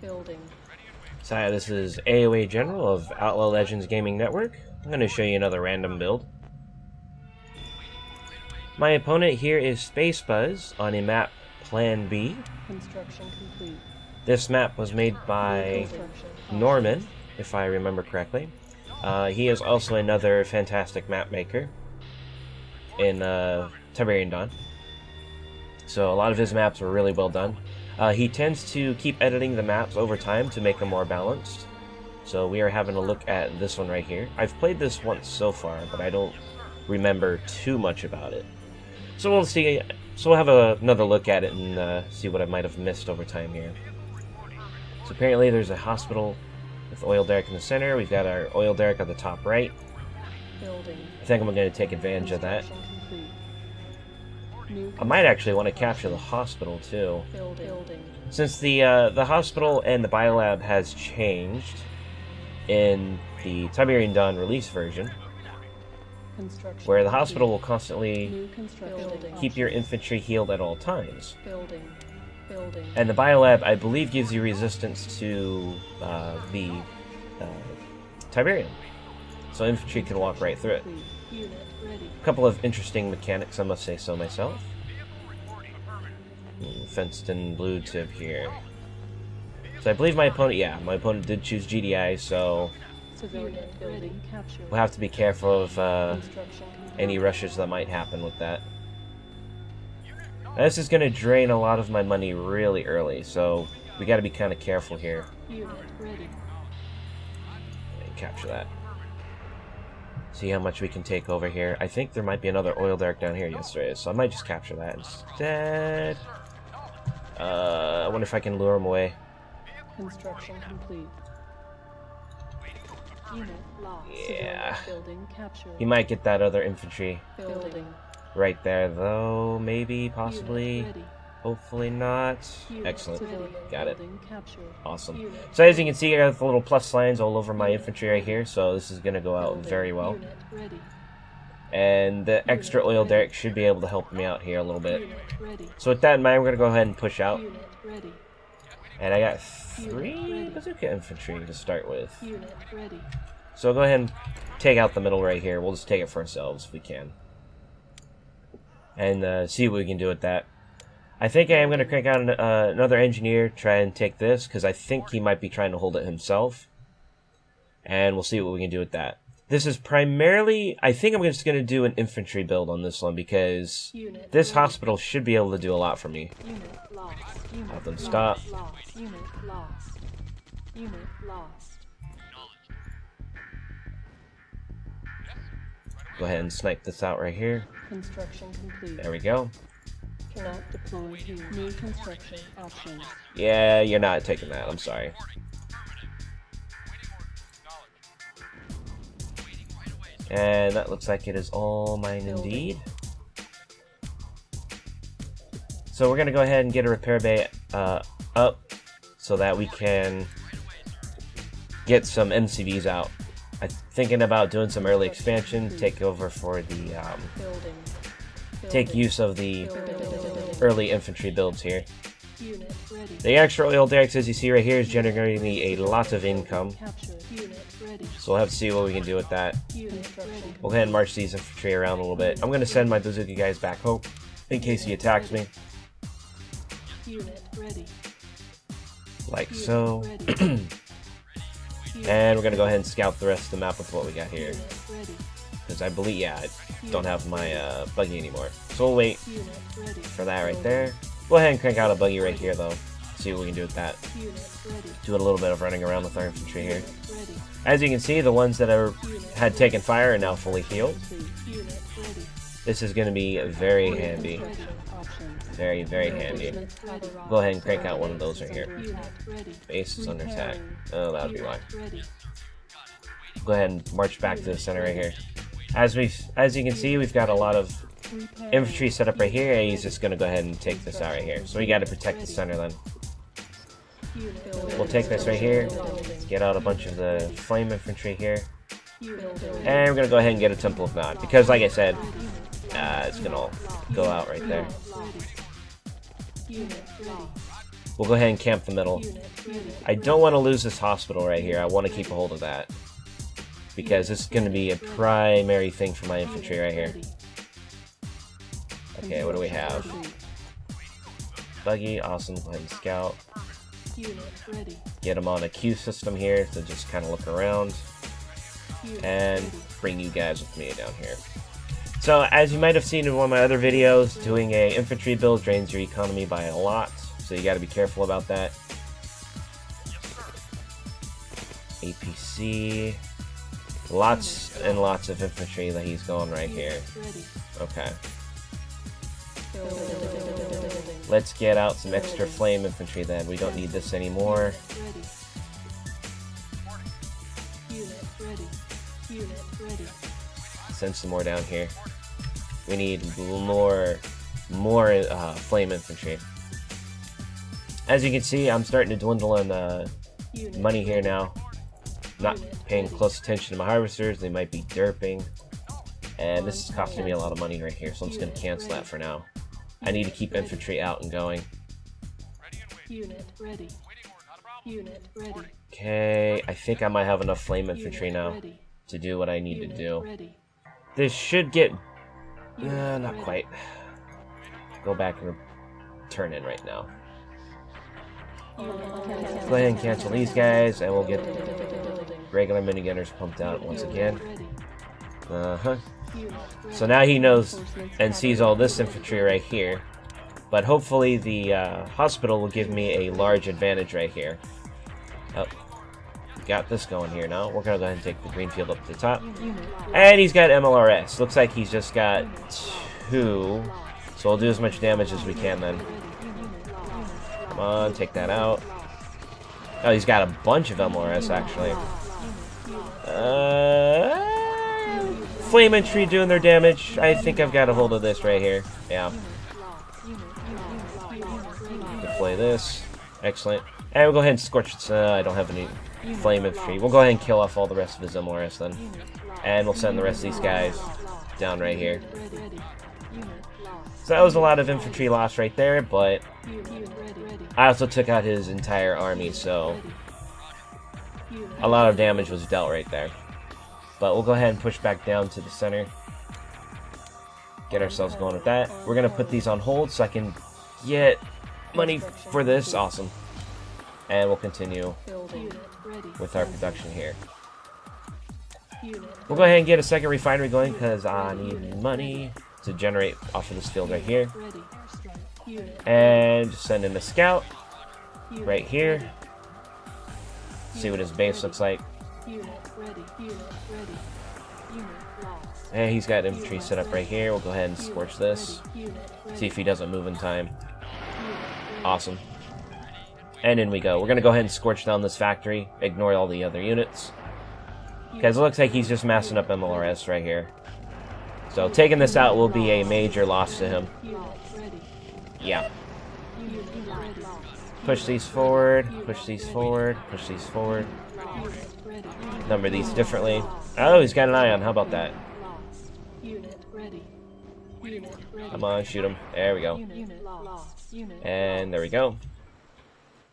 Building. So hi, this is AOA General of Outlaw Legends Gaming Network. I'm going to show you another random build. My opponent here is Space Buzz on a map Plan B. Construction complete. This map was made by Norman, if I remember correctly. He is also another fantastic map maker in Tiberian Dawn. So a lot of his maps were really well done. He tends to keep editing the maps over time to make them more balanced. So we are having a look at this one right here. I've played this once so far, but I don't remember too much about it. So we'll see. So we'll have another look at it and see what I might have missed over time here. So apparently there's a hospital with oil derrick in the center. We've got our oil derrick at the top right. Building. I think I'm going to take advantage of that. I might actually want to capture the hospital too. Building. Since the hospital and the biolab has changed in the Tiberian Dawn release version, where the hospital will constantly keep your infantry healed at all times. Building. And the biolab, I believe, gives you resistance to the Tiberian. So infantry can walk right through it. A couple of interesting mechanics, I must say so myself. Fenced in blue tip here. So I believe my opponent did choose GDI, so we'll have to be careful of any rushes that might happen with that. Now, this is going to drain a lot of my money really early, so we got to be kind of careful here. Capture that. See how much we can take over here. I think there might be another oil derrick down here. Yes, there is. So I might just capture that instead. I wonder if I can lure him away. Construction complete. Unit lost. Yeah. Building captured. He might get that other infantry Building. right there, though. Maybe, possibly. Hopefully not. Excellent. Got it. Awesome. So as you can see, I got the little plus lines all over my infantry right here, so this is going to go out very well. And the extra oil derrick should be able to help me out here a little bit. So with that in mind, we're going to go ahead and push out. And I got 3 bazooka infantry to start with. So I'll go ahead and take out the middle right here. We'll just take it for ourselves if we can. And see what we can do with that. I think I am going to crank out another engineer, try and take this, because I think he might be trying to hold it himself. And we'll see what we can do with that. This is primarily, I think I'm just going to do an infantry build on this one, because this hospital should be able to do a lot for me. Have them stop. Go ahead and snipe this out right here. Construction complete. There we go. Cannot deploy here. New construction options. Yeah, you're not taking that. I'm sorry. And that looks like it is all mine indeed. So we're going to go ahead and get a repair bay up so that we can get some MCVs out. I'm thinking about doing some early expansion, take over for the take use of the early infantry builds here. The extra oil derricks, as you see right here, is generating me a lot of income. So we'll have to see what we can do with that. We'll go ahead and march these infantry around a little bit. I'm going to send my bazooka guys back home in case he attacks me. Like so. And we're going to go ahead and scout the rest of the map with what we got here. Because I believe, yeah, I don't have my buggy anymore. So we'll wait for that right there. Go ahead and crank out a buggy right here, though. See what we can do with that. Do a little bit of running around with our infantry here. As you can see, the ones that had taken fire are now fully healed. This is going to be very handy. Very, very handy. Go ahead and crank out one of those right here. Base is under attack. Oh, that would be why. Go ahead and march back to the center right here. As you can see, we've got a lot of infantry set up right here, and he's just going to go ahead and take this out right here. So we got to protect the center then. We'll take this right here, get out a bunch of the flame infantry here, and we're going to go ahead and get a Temple of God, because like I said, it's going to go out right there. We'll go ahead and camp the middle. I don't want to lose this hospital right here. I want to keep a hold of that. Because this is going to be a primary thing for my infantry right here. Okay, what do we have? Buggy, awesome. Go ahead and scout. Get them on a queue system here to just kind of look around. And bring you guys with me down here. So, as you might have seen in one of my other videos, doing a infantry build drains your economy by a lot. So you got to be careful about that. APC. Lots and lots of infantry that he's going right here. Okay. Let's get out some extra flame infantry then. We don't need this anymore. Send some more down here. We need more flame infantry. As you can see, I'm starting to dwindle in money here now. Not paying close attention to my harvesters. They might be derping. And this is costing me a lot of money right here, so I'm just going to cancel that for now. I need to keep infantry out and going. Okay, I think I might have enough flame infantry now to do what I need to do. This should get... not quite. Go back and turn in right now. Go ahead and cancel these guys, and we'll get regular minigunners pumped out once again. So now he knows and sees all this infantry right here. But hopefully the hospital will give me a large advantage right here. Oh, got this going here now. We're going to go ahead and take the green field up to the top. And he's got MLRS. Looks like he's just got 2. So we'll do as much damage as we can then. Come on, take that out. Oh, he's got a bunch of MLRS actually. Flame entry doing their damage. I think I've got a hold of this right here. Yeah. Deploy this. Excellent. And we'll go ahead and scorch it. I don't have any flame infantry. We'll go ahead and kill off all the rest of his MLRS then. And we'll send the rest of these guys down right here. So that was a lot of infantry loss right there, but I also took out his entire army, so a lot of damage was dealt right there. But we'll go ahead and push back down to the center. Get ourselves going with that. We're going to put these on hold so I can get money for this. Awesome. And we'll continue with our production here. We'll go ahead and get a second refinery going because I need money to generate off of this field right here. And just send in a scout right here. See what his base looks like. And he's got infantry set up right here. We'll go ahead and scorch this. See if he doesn't move in time. Awesome. And in we go. We're going to go ahead and scorch down this factory. Ignore all the other units. Because it looks like he's just massing up MLRS right here. So taking this out will be a major loss to him. Yeah. Push these forward. Push these forward. Push these forward. Number these differently. Oh, he's got an ion. How about that? Come on, shoot him. There we go. And there we go.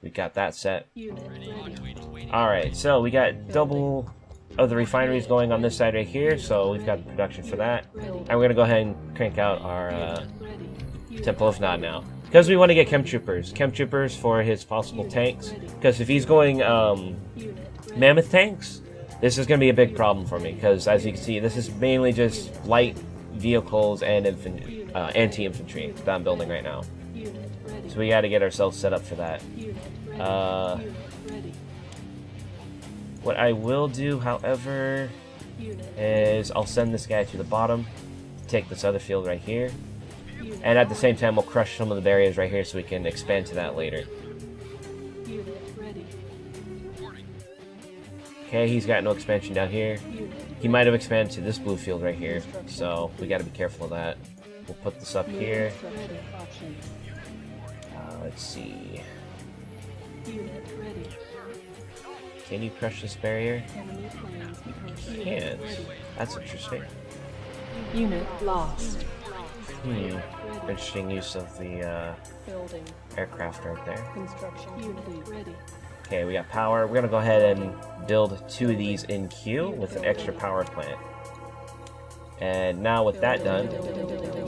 We got that set. Alright, so we got double of the refineries going on this side right here, so we've got production for that. And we're going to go ahead and crank out our Temple of Nod now. Because we want to get chem troopers. Chem troopers for his possible tanks. Because if he's going mammoth tanks, this is going to be a big problem for me. Because as you can see, this is mainly just light vehicles and anti-infantry that I'm building right now. So we got to get ourselves set up for that. What I will do, however, is I'll send this guy to the bottom, take this other field right here, and at the same time we'll crush some of the barriers right here so we can expand to that later. Okay, he's got no expansion down here. He might have expanded to this blue field right here, so we got to be careful of that. We'll put this up here. Let's see. Can you crush this barrier? You can't. That's interesting. Unit lost. Interesting use of the Building. aircraft right there. Construction unit ready. Okay, we got power. We're gonna go ahead and build 2 of these in queue with an extra power plant. And now with that done,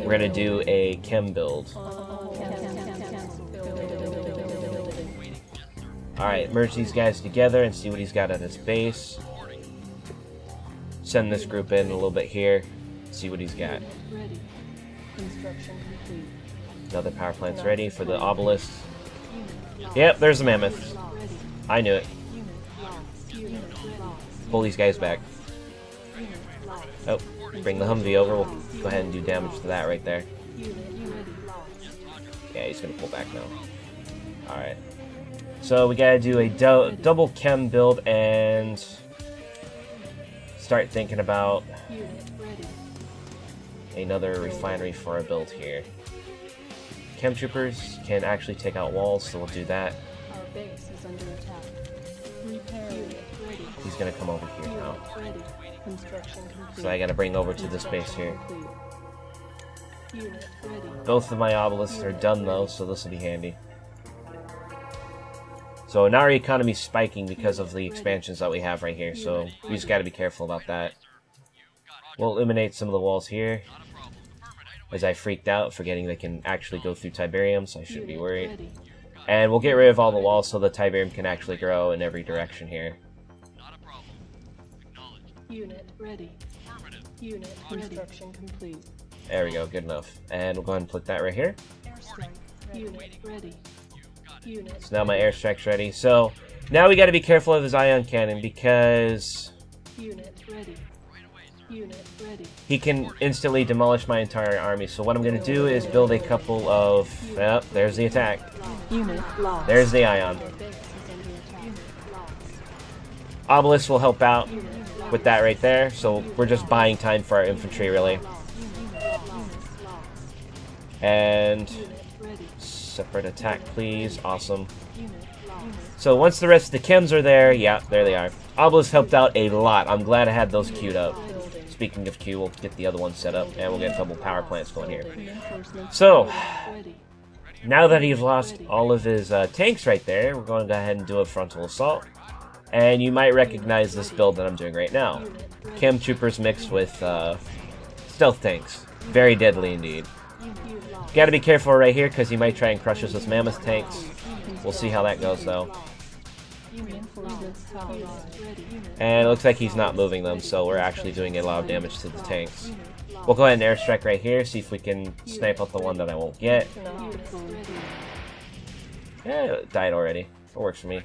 we're gonna do a chem build. Alright, merge these guys together and see what he's got at his base. Send this group in a little bit here. See what he's got. Ready. Construction complete. Another power plant's ready for the obelisk. Yep, there's the mammoth. I knew it. Pull these guys back. Oh, bring the Humvee over. We'll go ahead and do damage to that right there. Yeah, he's gonna pull back now. Alright. So we gotta do a double chem build and start thinking about another refinery for our build here. Chem troopers can actually take out walls, so we'll do that. Our base is under attack. Repair unit ready. He's gonna come over here now. Ready. Construction complete. So I gotta bring over to this base here. Complete. Unit ready. Both of my obelisks are done though, so this will be handy. So now our economy's spiking because of the expansions that we have right here, so we just gotta be careful about that. We'll eliminate some of the walls here, as I freaked out, forgetting they can actually go through Tiberium, so I shouldn't be worried. And we'll get rid of all the walls so the Tiberium can actually grow in every direction here. Unit ready. Unit construction complete. There we go, good enough. And we'll go ahead and put that right here. Airstrike. Unit ready. Unit. So now my airstrike's ready. So now we gotta be careful of his ion cannon because Unit ready. Unit ready. he can instantly demolish my entire army. So what I'm gonna do is build a couple of... Yep, there's the attack. Unit lost. There's the ion. Our base is under attack. Unit lost. Obelisk will help out with that right there. So we're just buying time for our infantry, really. And separate attack, please. Awesome. So once the rest of the chems are there, yeah, there they are. Obelisk helped out a lot. I'm glad I had those queued up. Speaking of queue, we'll get the other one set up, and we'll get a couple power plants going here. So, now that he's lost all of his tanks right there, we're going to go ahead and do a frontal assault. And you might recognize this build that I'm doing right now. Chem troopers mixed with stealth tanks. Very deadly indeed. Gotta be careful right here because he might try and crush us with mammoth tanks. We'll see how that goes though. And it looks like he's not moving them, so we're actually doing a lot of damage to the tanks. We'll go ahead and airstrike right here, see if we can snipe out the one that I won't get. Yeah, it died already. It works for me.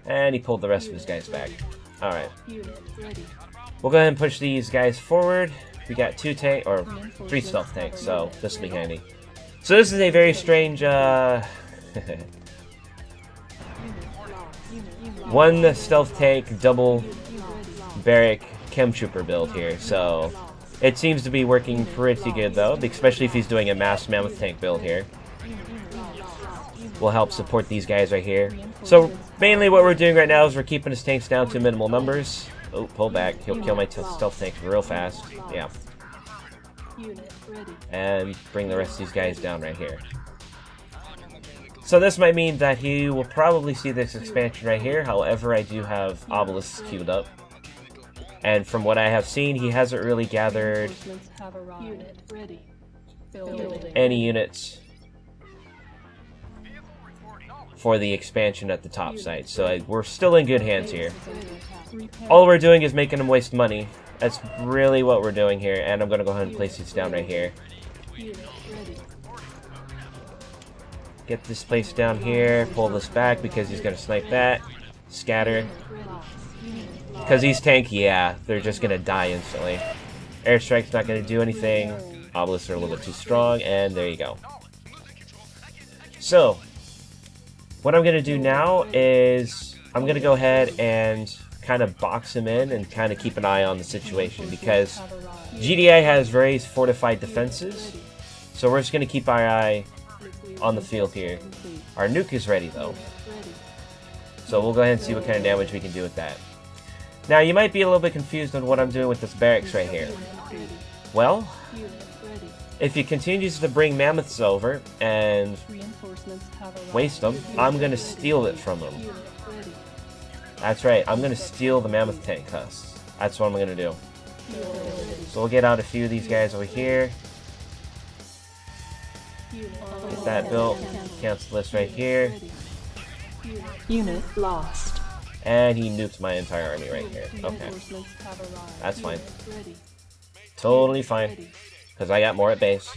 And he pulled the rest of his guys back. Alright. We'll go ahead and push these guys forward. We got 3 stealth tanks, so this will be handy. So this is a very strange, one stealth tank, double barrack chem trooper build here. So it seems to be working pretty good though, especially if he's doing a mass mammoth tank build here. Will help support these guys right here. So mainly what we're doing right now is we're keeping his tanks down to minimal numbers. Oh, pull back. He'll kill my stealth tanks real fast. Yeah. And bring the rest of these guys down right here. So this might mean that he will probably see this expansion right here. However, I do have obelisks queued up. And from what I have seen, he hasn't really gathered any units for the expansion at the top site. So we're still in good hands here. All we're doing is making him waste money. That's really what we're doing here. And I'm going to go ahead and place these down right here. Get this place down here. Pull this back because he's going to snipe that. Scatter. Because these tank, yeah, they're just going to die instantly. Airstrike's not going to do anything. Obelisks are a little bit too strong. And there you go. So, what I'm going to do now is I'm going to go ahead and kind of box him in and kind of keep an eye on the situation because GDI has very fortified defenses, so we're just going to keep our eye on the field here. Our nuke is ready though, so we'll go ahead and see what kind of damage we can do with that. Now you might be a little bit confused on what I'm doing with this barracks right here. Well, If he continues to bring mammoths over and Reinforcements have arrived. waste them, I'm gonna steal it from him. Unit ready. That's right, I'm gonna steal the mammoth tank husks. That's what I'm gonna do. Unit ready. So we'll get out a few of these guys over here. Get that built. Cancel this right here. Unit lost. And he nuked my entire army right here. Okay, Reinforcements have arrived. that's fine. Unit ready. Totally fine. Because I got more at base.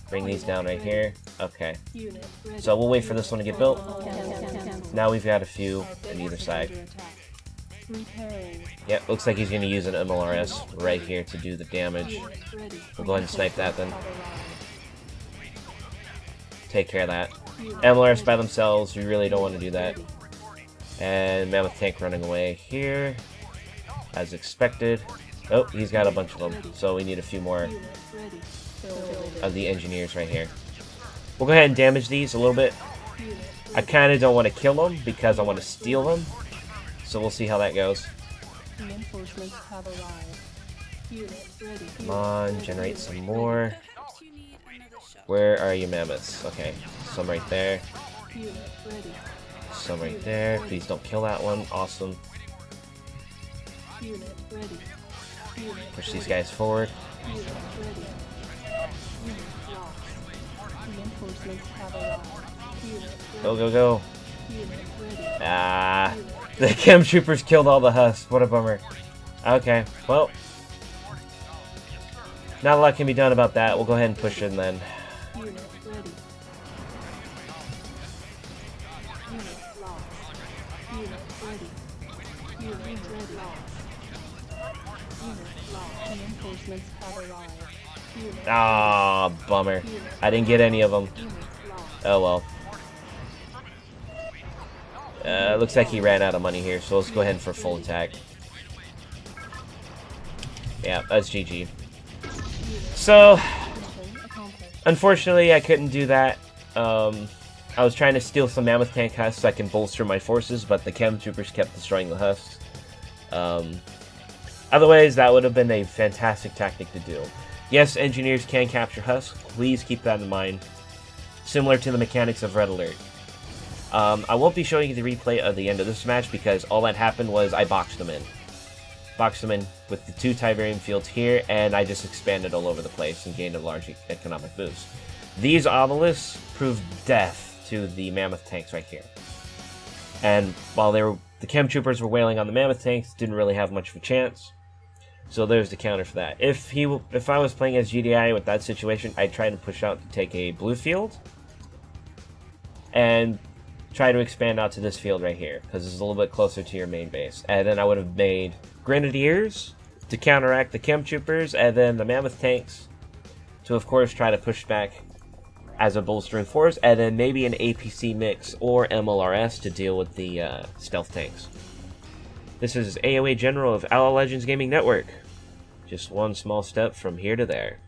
Bring these down right here. Okay. Unit ready. So we'll wait for this one to get built. Cancel. Now we've got a few on either side. Repairing. Yep, looks like he's going to use an MLRS right here to do the damage. Unit ready. We'll go ahead and snipe that then. Have arrived. Take care of that. Unit MLRS by themselves, we really don't want to do that. And Mammoth Tank running away here. As expected. Oh, he's got a bunch of them. So we need a few more Unit ready. Building. of the engineers right here. We'll go ahead and damage these a little bit. Unit I kind of don't want to kill them because I want to steal them. So we'll see how that goes. reinforcements have arrived. Unit ready. Come on, generate some more. Where are your mammoths? Okay, some right there. Unit ready. Some right there. Please don't kill that one. Awesome. Unit ready. Unit Push these guys forward. Unit ready. Unit lost. Reinforcements have arrived. Unit ready. Go, go, go. Unit ready. Ah, the chem troopers killed all the husks. What a bummer. Okay, well, not a lot can be done about that. We'll go ahead and push in then. Unit ready. Unit lost. Unit ready. Unit ready. Lost. Unit lost. Reinforcements have arrived. Unit Ah, bummer. I didn't get any of them. Unit lost. Oh well. Looks like he ran out of money here, so let's go ahead for full attack. Yeah, that's GG. So, Mission accomplished. unfortunately, I couldn't do that. I was trying to steal some mammoth tank husks so I can bolster my forces, but the chem troopers kept destroying the husks. Otherwise, that would have been a fantastic tactic to do. Yes, engineers can capture husks. Please keep that in mind. Similar to the mechanics of Red Alert. I won't be showing you the replay of the end of this match because all that happened was I boxed them in. Boxed them in with the 2 Tiberian fields here, and I just expanded all over the place and gained a large economic boost. These obelisks proved death to the mammoth tanks right here. And while the chem troopers were wailing on the mammoth tanks, didn't really have much of a chance. So there's the counter for that. If I was playing as GDI with that situation, I'd try to push out to take a blue field and try to expand out to this field right here because it's a little bit closer to your main base. And then I would have made grenadiers to counteract the chem troopers, and then the mammoth tanks to, of course, try to push back as a bolstering force, and then maybe an APC mix or MLRS to deal with the stealth tanks. This is AOA General of Outlaw Legends Gaming Network. Just one small step from here to there.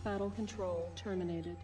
Battle control terminated.